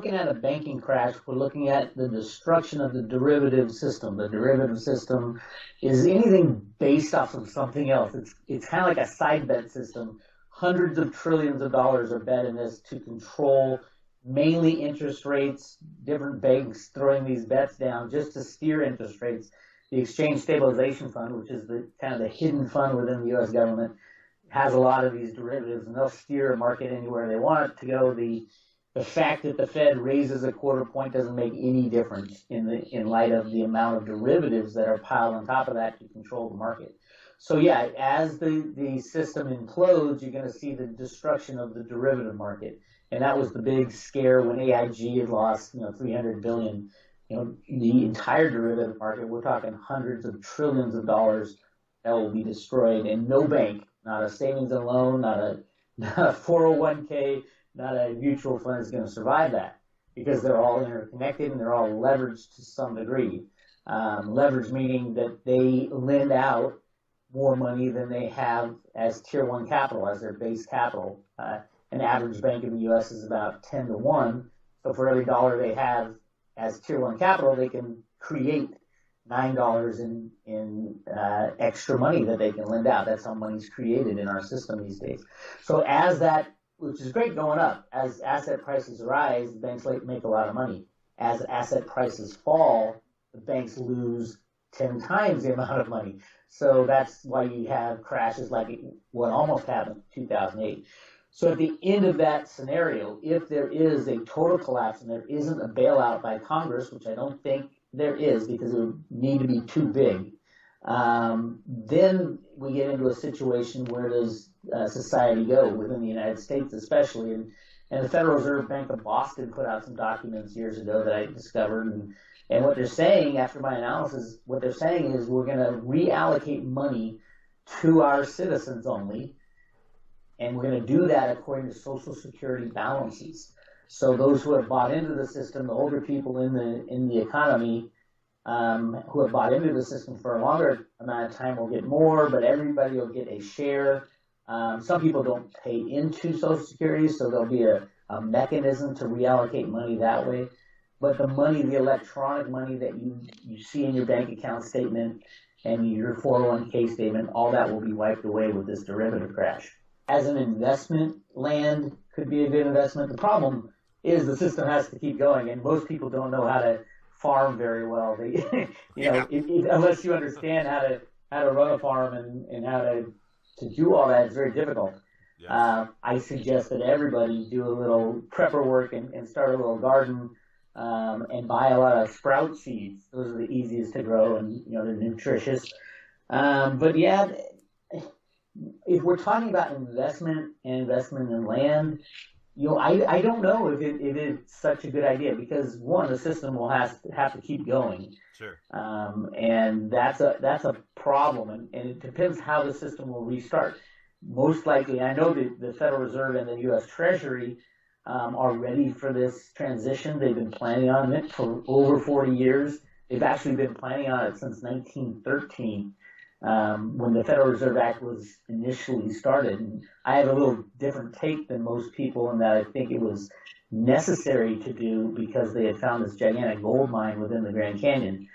looking at a banking crash, we're looking at the destruction of the derivative system. The derivative system is anything based off of something else. It's kind of like a side bet system. Hundreds of trillions of dollars are bet in this to control mainly interest rates, different banks throwing these bets down just to steer interest rates. The Exchange Stabilization Fund, which is the kind of the hidden fund within the U.S. government, has a lot of these derivatives, and they'll steer a market anywhere they want it to go. The fact that the Fed raises a quarter point doesn't make any difference in light of the amount of derivatives that are piled on top of that to control the market. So yeah, as the system implodes, you're going to see the destruction of the derivative market. And that was the big scare when AIG had lost, $300 billion. The entire derivative market, we're talking hundreds of trillions of dollars that will be destroyed, and no bank, not a savings and loan, not a 401k, not a mutual fund is going to survive that, because they're all interconnected and they're all leveraged to some degree. Leverage meaning that they lend out more money than they have as Tier 1 capital, as their base capital. An average bank in the U.S. is about 10 to 1. So for every dollar they have as Tier 1 capital, they can create $9 in extra money that they can lend out. That's how money's created in our system these days. So as that, which is great going up, as asset prices rise, the banks make a lot of money. As asset prices fall, the banks lose 10 times the amount of money. So that's why you have crashes like what almost happened in 2008. So at the end of that scenario, if there is a total collapse and there isn't a bailout by Congress, which I don't think there is because it would need to be too big, then we get into a situation where does society go within the United States especially. And the Federal Reserve Bank of Boston put out some documents years ago that I discovered. And what they're saying after my analysis, what they're saying is we're going to reallocate money to our citizens only. And we're going to do that according to Social Security balances. So those who have bought into the system, the older people in the economy who have bought into the system for a longer amount of time will get more, but everybody will get a share. Some people don't pay into Social Security, so there'll be a mechanism to reallocate money that way. But the money, the electronic money that you see in your bank account statement and your 401k statement, all that will be wiped away with this derivative crash. As an investment, land could be a good investment. The problem is the system has to keep going, and most people don't know how to farm very well. They, unless you understand how to run a farm and how to do all that, it's very difficult. Yes. I suggest that everybody do a little prepper work and start a little garden and buy a lot of sprout seeds. Those are the easiest to grow, and they're nutritious. But yeah. If we're talking about investment in land, I don't know if it's such a good idea, because one, the system will have to keep going. Sure. And that's a problem, and it depends how the system will restart. Most likely, I know the Federal Reserve and the U.S. Treasury are ready for this transition. They've been planning on it for over 40 years. They've actually been planning on it since 1913. When the Federal Reserve Act was initially started. And I have a little different take than most people in that I think it was necessary to do because they had found this gigantic gold mine within the Grand Canyon.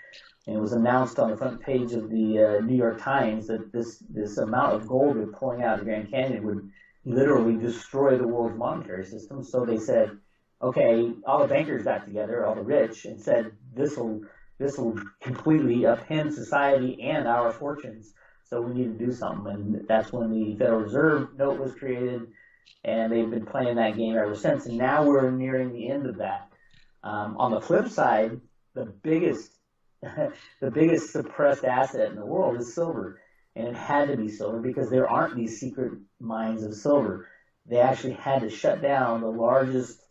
And it was announced on the front page of the New York Times that this amount of gold they're pulling out of the Grand Canyon would literally destroy the world's monetary system. So they said, okay, all the bankers got together, all the rich, and said, this will completely upend society and our fortunes, so we need to do something. And that's when the Federal Reserve note was created, and they've been playing that game ever since. And now we're nearing the end of that. On the flip side, the biggest suppressed asset in the world is silver, and it had to be silver because there aren't these secret mines of silver. They actually had to shut down the largest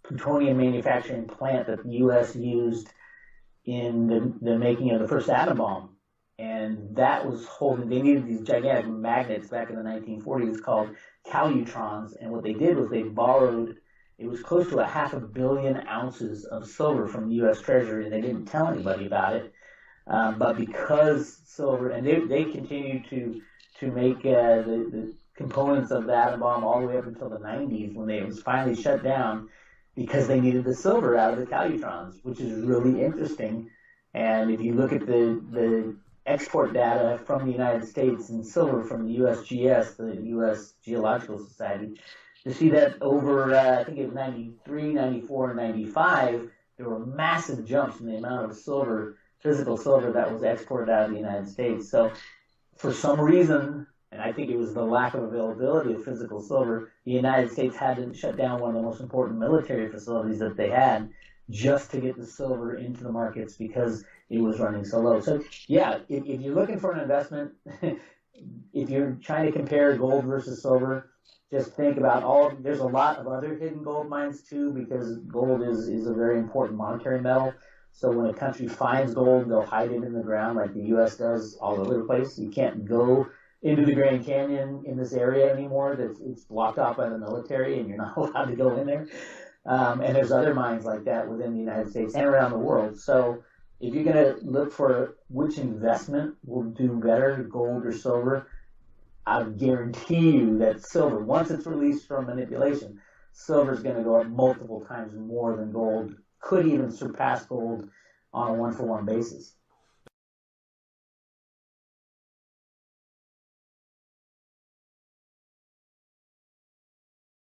plutonium manufacturing plant that the U.S. used in the making of the first atom bomb. And that was they needed these gigantic magnets back in the 1940s called calutrons. And what they did was they borrowed, it was close to 500 million ounces of silver from the U.S. Treasury, and they didn't tell anybody about it. But because silver, and they continued to make the components of the atom bomb all the way up until the 90s when it was finally shut down. because they needed the silver out of the calutrons, which is really interesting. And if you look at the export data from the United States in silver from the USGS, the U.S. Geological Society, to see that over, I think it was 93, 94, and 95, there were massive jumps in the amount of silver, physical silver, that was exported out of the United States. So for some reason, and I think it was the lack of availability of physical silver, the United States had to shut down one of the most important military facilities that they had just to get the silver into the markets because it was running so low. So yeah, if you're looking for an investment, if you're trying to compare gold versus silver, just think about there's a lot of other hidden gold mines too, because gold is a very important monetary metal. So when a country finds gold, they'll hide it in the ground like the U.S. does all over the place. You can't go into the Grand Canyon in this area anymore. It's blocked off by the military and you're not allowed to go in there. And there's other mines like that within the United States and around the world. So if you're going to look for which investment will do better, gold or silver, I guarantee you that silver, once it's released from manipulation, silver is going to go up multiple times more than gold, could even surpass gold on a one-for-one basis.